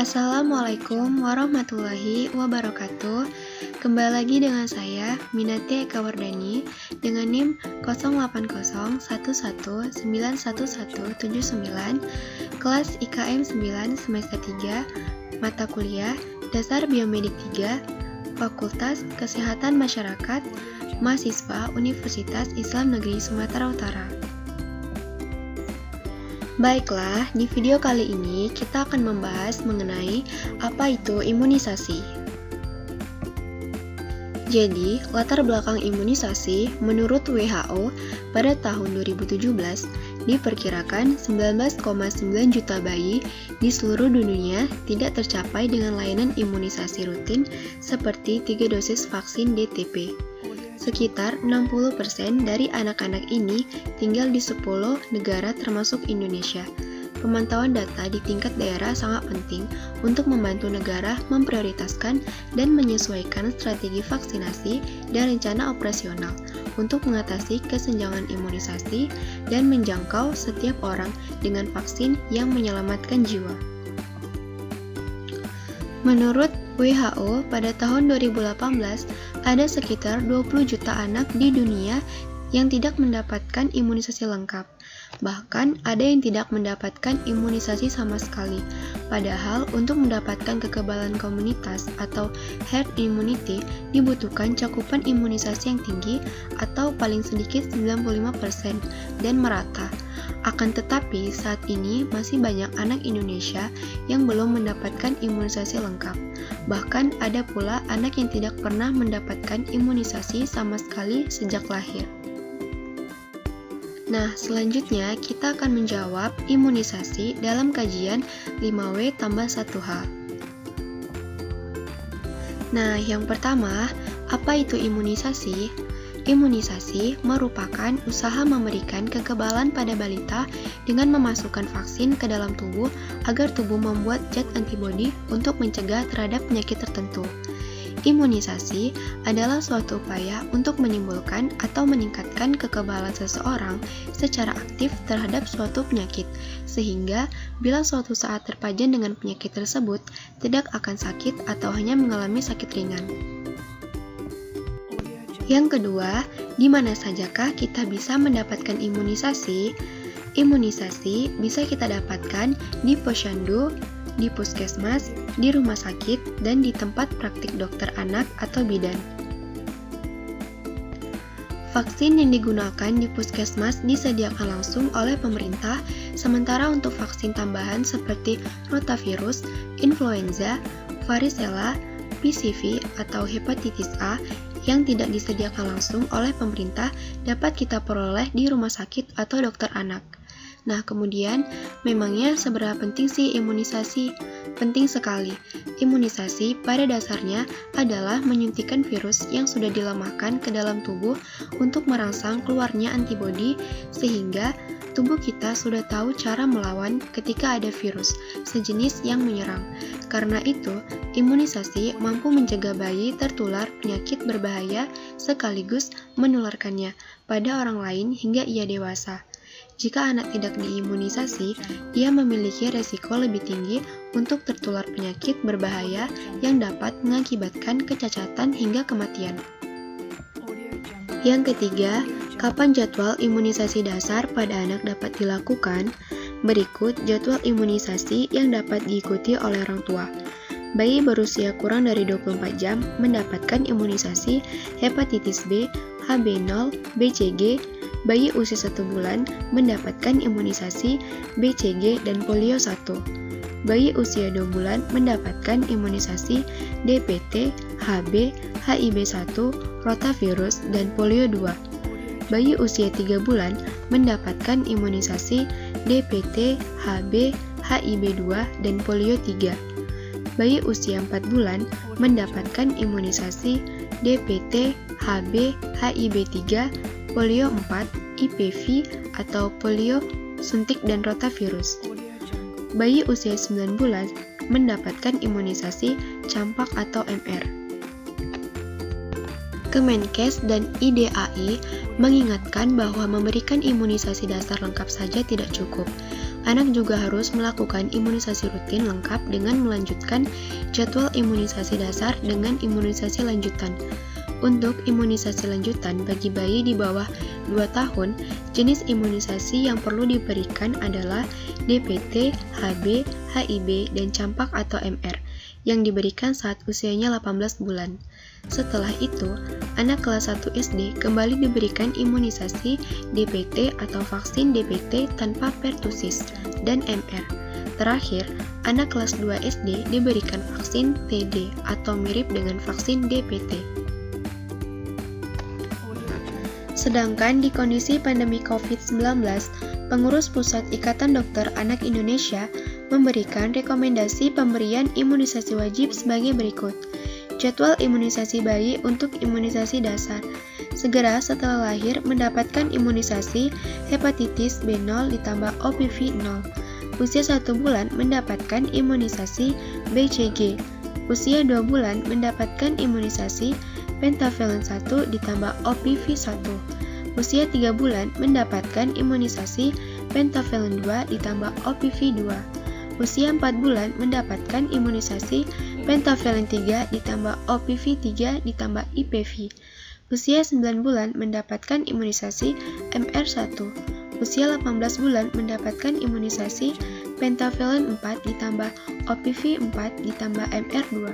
Assalamualaikum warahmatullahi wabarakatuh. Kembali lagi dengan saya, Minate Eka Wardani, dengan NIM 0801191179, kelas IKM 9 semester 3, mata kuliah Dasar Biomedik 3, Fakultas Kesehatan Masyarakat, mahasiswa Universitas Islam Negeri Sumatera Utara. Baiklah, di video kali ini kita akan membahas mengenai apa itu imunisasi. Jadi, latar belakang imunisasi menurut WHO pada tahun 2017 diperkirakan 19,9 juta bayi di seluruh dunia tidak tercapai dengan layanan imunisasi rutin seperti 3 dosis vaksin DTP. Sekitar 60% dari anak-anak ini tinggal di 10 negara termasuk Indonesia. Pemantauan data di tingkat daerah sangat penting untuk membantu negara memprioritaskan dan menyesuaikan strategi vaksinasi dan rencana operasional untuk mengatasi kesenjangan imunisasi dan menjangkau setiap orang dengan vaksin yang menyelamatkan jiwa. Menurut WHO, pada tahun 2018, ada sekitar 20 juta anak di dunia yang tidak mendapatkan imunisasi lengkap. Bahkan, ada yang tidak mendapatkan imunisasi sama sekali. Padahal, untuk mendapatkan kekebalan komunitas atau herd immunity, dibutuhkan cakupan imunisasi yang tinggi atau paling sedikit 95% dan merata. Akan tetapi, saat ini masih banyak anak Indonesia yang belum mendapatkan imunisasi lengkap. Bahkan ada pula anak yang tidak pernah mendapatkan imunisasi sama sekali sejak lahir. Nah, selanjutnya kita akan menjawab imunisasi dalam kajian 5W tambah 1H. Nah, yang pertama, apa itu imunisasi? Imunisasi merupakan usaha memberikan kekebalan pada balita dengan memasukkan vaksin ke dalam tubuh agar tubuh membuat zat antibodi untuk mencegah terhadap penyakit tertentu. Imunisasi adalah suatu upaya untuk menimbulkan atau meningkatkan kekebalan seseorang secara aktif terhadap suatu penyakit, sehingga bila suatu saat terpajan dengan penyakit tersebut, tidak akan sakit atau hanya mengalami sakit ringan. Yang kedua, di mana sajakah kita bisa mendapatkan imunisasi? Imunisasi bisa kita dapatkan di posyandu, di puskesmas, di rumah sakit, dan di tempat praktik dokter anak atau bidan. Vaksin yang digunakan di puskesmas disediakan langsung oleh pemerintah, sementara untuk vaksin tambahan seperti rotavirus, influenza, varicella, PCV atau hepatitis A yang tidak disediakan langsung oleh pemerintah dapat kita peroleh di rumah sakit atau dokter anak. Nah, kemudian, memangnya seberapa penting sih imunisasi? Penting sekali. Imunisasi pada dasarnya adalah menyuntikkan virus yang sudah dilemahkan ke dalam tubuh untuk merangsang keluarnya antibodi, sehingga tubuh kita sudah tahu cara melawan ketika ada virus sejenis yang menyerang. Karena itu, imunisasi mampu mencegah bayi tertular penyakit berbahaya sekaligus menularkannya pada orang lain hingga ia dewasa. Jika anak tidak diimunisasi, ia memiliki resiko lebih tinggi untuk tertular penyakit berbahaya yang dapat mengakibatkan kecacatan hingga kematian. Yang ketiga, kapan jadwal imunisasi dasar pada anak dapat dilakukan? Berikut jadwal imunisasi yang dapat diikuti oleh orang tua. Bayi berusia kurang dari 24 jam mendapatkan imunisasi hepatitis B, HB0, BCG. Bayi usia 1 bulan mendapatkan imunisasi BCG dan polio 1. Bayi usia 2 bulan mendapatkan imunisasi DPT, HB, HIB1, rotavirus, dan polio 2. Bayi usia 3 bulan mendapatkan imunisasi DPT, HB, HIB2, dan polio 3. Bayi usia 4 bulan mendapatkan imunisasi DPT, HB, HIB3, polio 4, IPV atau polio suntik dan rotavirus. Bayi usia 9 bulan mendapatkan imunisasi campak atau MR. Kemenkes dan IDAI mengingatkan bahwa memberikan imunisasi dasar lengkap saja tidak cukup. anak juga harus melakukan imunisasi rutin lengkap dengan melanjutkan jadwal imunisasi dasar dengan imunisasi lanjutan. Untuk imunisasi lanjutan bagi bayi di bawah 2 tahun, jenis imunisasi yang perlu diberikan adalah DPT, HB, HIB, dan campak atau MR, yang diberikan saat usianya 18 bulan. Setelah itu, anak kelas 1 SD kembali diberikan imunisasi DPT atau vaksin DPT tanpa pertusis dan MR. Terakhir, anak kelas 2 SD diberikan vaksin TD atau mirip dengan vaksin DPT. Sedangkan di kondisi pandemi COVID-19, pengurus Pusat Ikatan Dokter Anak Indonesia memberikan rekomendasi pemberian imunisasi wajib sebagai berikut. Jadwal imunisasi bayi untuk imunisasi dasar. Segera setelah lahir mendapatkan imunisasi hepatitis B0 ditambah OPV 0. Usia 1 bulan mendapatkan imunisasi BCG. Usia 2 bulan mendapatkan imunisasi pentavalen 1 ditambah OPV 1. Usia 3 bulan mendapatkan imunisasi pentavalen 2 ditambah OPV 2. Usia 4 bulan mendapatkan imunisasi pentavalen 3 ditambah OPV 3 ditambah IPV. Usia 9 bulan mendapatkan imunisasi MR1. Usia 18 bulan mendapatkan imunisasi pentavalen 4 ditambah OPV 4 ditambah MR2.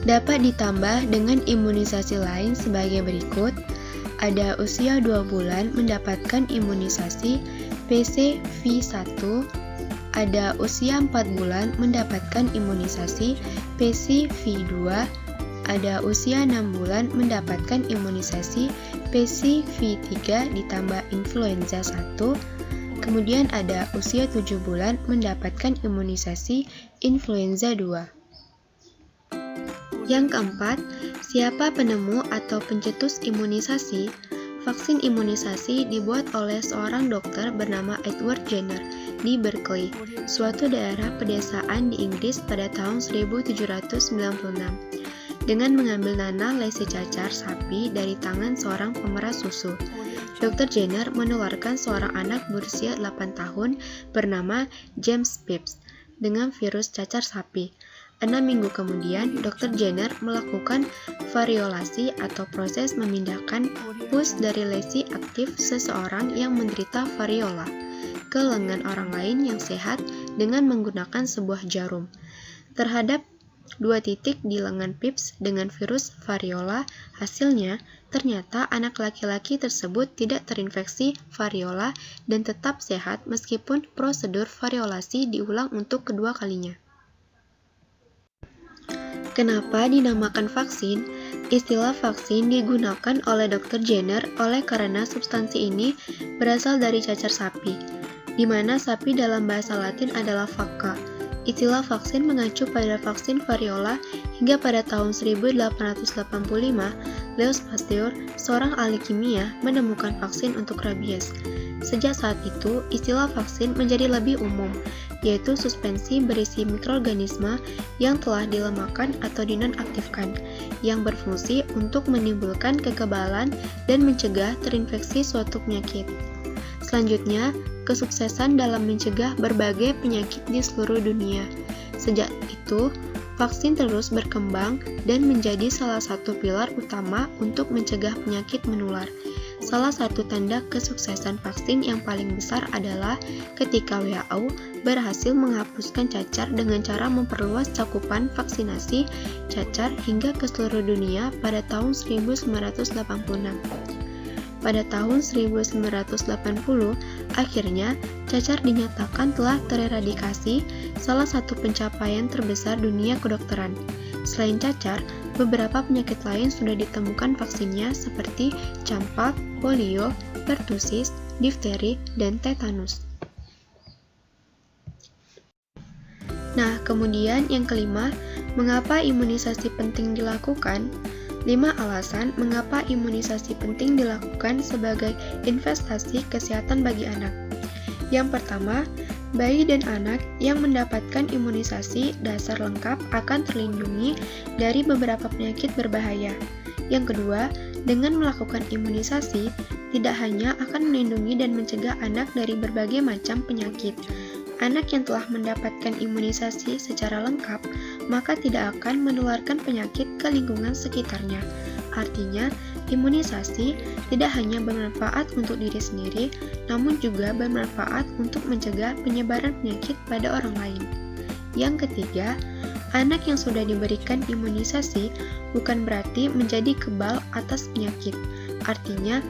Dapat ditambah dengan imunisasi lain sebagai berikut. Ada usia 2 bulan mendapatkan imunisasi PCV1, ada usia 4 bulan mendapatkan imunisasi PCV2, ada usia 6 bulan mendapatkan imunisasi PCV3 ditambah influenza 1, kemudian ada usia 7 bulan mendapatkan imunisasi influenza 2. Yang keempat, siapa penemu atau pencetus imunisasi? Vaksin imunisasi dibuat oleh seorang dokter bernama Edward Jenner di Berkeley, suatu daerah pedesaan di Inggris pada tahun 1796, dengan mengambil nanah lesi cacar sapi dari tangan seorang pemeras susu. Dr. Jenner menularkan seorang anak berusia 8 tahun bernama James Phipps dengan virus cacar sapi. 6 minggu kemudian, Dr. Jenner melakukan variolasi atau proses memindahkan pus dari lesi aktif seseorang yang menderita variola ke lengan orang lain yang sehat dengan menggunakan sebuah jarum. Terhadap 2 titik di lengan Phipps dengan virus variola, hasilnya ternyata anak laki-laki tersebut tidak terinfeksi variola dan tetap sehat meskipun prosedur variolasi diulang untuk kedua kalinya. Kenapa dinamakan vaksin? Istilah vaksin digunakan oleh Dr. Jenner karena substansi ini berasal dari cacar sapi, di mana sapi dalam bahasa Latin adalah vacca. Istilah vaksin mengacu pada vaksin variola hingga pada tahun 1885, Louis Pasteur, seorang ahli kimia, menemukan vaksin untuk rabies. Sejak saat itu, istilah vaksin menjadi lebih umum, yaitu suspensi berisi mikroorganisme yang telah dilemahkan atau dinonaktifkan, yang berfungsi untuk menimbulkan kekebalan dan mencegah terinfeksi suatu penyakit. Selanjutnya, kesuksesan dalam mencegah berbagai penyakit di seluruh dunia. Sejak itu, vaksin terus berkembang dan menjadi salah satu pilar utama untuk mencegah penyakit menular. Salah satu tanda kesuksesan vaksin yang paling besar adalah ketika WHO berhasil menghapuskan cacar dengan cara memperluas cakupan vaksinasi cacar hingga ke seluruh dunia pada tahun 1986. Pada tahun 1980, akhirnya cacar dinyatakan telah tereradikasi, salah satu pencapaian terbesar dunia kedokteran. Selain cacar, beberapa penyakit lain sudah ditemukan vaksinnya seperti campak, polio, pertusis, difteri, dan tetanus. Nah, kemudian yang kelima, mengapa imunisasi penting dilakukan? 5 alasan mengapa imunisasi penting dilakukan sebagai investasi kesehatan bagi anak. Yang pertama, bayi dan anak yang mendapatkan imunisasi dasar lengkap akan terlindungi dari beberapa penyakit berbahaya. Yang kedua, dengan melakukan imunisasi, tidak hanya akan melindungi dan mencegah anak dari berbagai macam penyakit. Anak yang telah mendapatkan imunisasi secara lengkap, maka tidak akan menularkan penyakit ke lingkungan sekitarnya. Artinya, imunisasi tidak hanya bermanfaat untuk diri sendiri, namun juga bermanfaat untuk mencegah penyebaran penyakit pada orang lain. Yang ketiga, anak yang sudah diberikan imunisasi bukan berarti menjadi kebal atas penyakit. Artinya,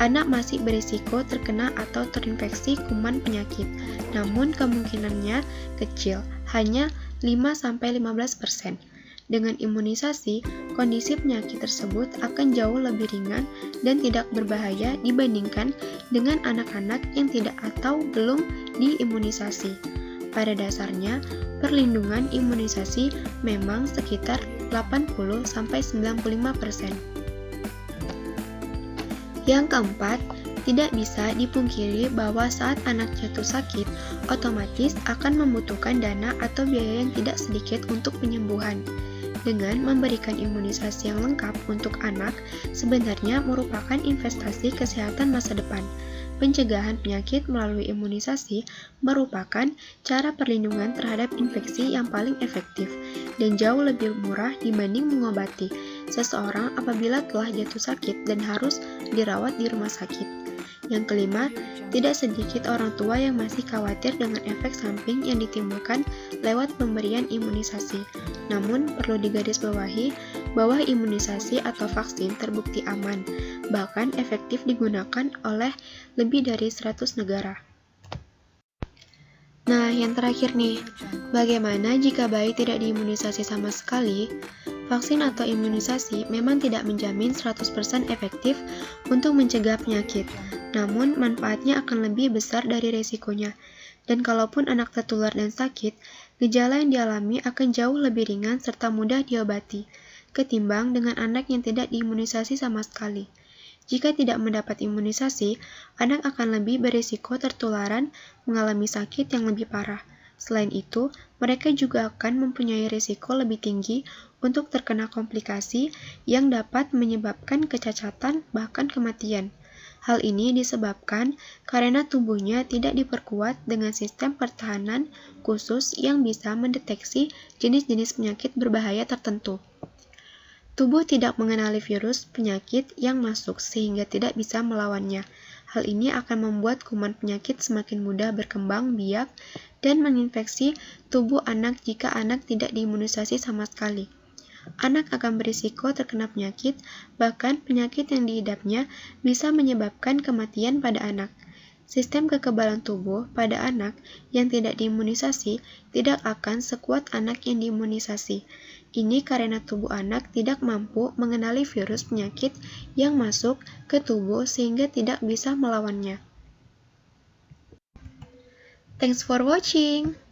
anak masih berisiko terkena atau terinfeksi kuman penyakit, namun kemungkinannya kecil, hanya 5-15%. Dengan imunisasi, kondisi penyakit tersebut akan jauh lebih ringan dan tidak berbahaya dibandingkan dengan anak-anak yang tidak atau belum diimunisasi. Pada dasarnya, perlindungan imunisasi memang sekitar 80-95%. Yang keempat, tidak bisa dipungkiri bahwa saat anak jatuh sakit, otomatis akan membutuhkan dana atau biaya yang tidak sedikit untuk penyembuhan. Dengan memberikan imunisasi yang lengkap untuk anak, sebenarnya merupakan investasi kesehatan masa depan. Pencegahan penyakit melalui imunisasi merupakan cara perlindungan terhadap infeksi yang paling efektif dan jauh lebih murah dibanding mengobati seseorang apabila telah jatuh sakit dan harus dirawat di rumah sakit. Yang kelima, tidak sedikit orang tua yang masih khawatir dengan efek samping yang ditimbulkan lewat pemberian imunisasi. Namun, perlu digarisbawahi bahwa imunisasi atau vaksin terbukti aman, bahkan efektif digunakan oleh lebih dari 100 negara. Nah, yang terakhir nih, bagaimana jika bayi tidak diimunisasi sama sekali? Vaksin atau imunisasi memang tidak menjamin 100% efektif untuk mencegah penyakit, namun manfaatnya akan lebih besar dari resikonya. Dan kalaupun anak tertular dan sakit, gejala yang dialami akan jauh lebih ringan serta mudah diobati, ketimbang dengan anak yang tidak diimunisasi sama sekali. Jika tidak mendapat imunisasi, anak akan lebih berisiko tertularan mengalami sakit yang lebih parah. Selain itu, mereka juga akan mempunyai risiko lebih tinggi untuk terkena komplikasi yang dapat menyebabkan kecacatan bahkan kematian. Hal ini disebabkan karena tubuhnya tidak diperkuat dengan sistem pertahanan khusus yang bisa mendeteksi jenis-jenis penyakit berbahaya tertentu. Tubuh tidak mengenali virus penyakit yang masuk sehingga tidak bisa melawannya. Hal ini akan membuat kuman penyakit semakin mudah berkembang biak dan menginfeksi tubuh anak jika anak tidak diimunisasi sama sekali. Anak akan berisiko terkena penyakit, bahkan penyakit yang diidapnya bisa menyebabkan kematian pada anak. Sistem kekebalan tubuh pada anak yang tidak diimunisasi tidak akan sekuat anak yang diimunisasi. Ini karena tubuh anak tidak mampu mengenali virus penyakit yang masuk ke tubuh sehingga tidak bisa melawannya. Thanks for watching!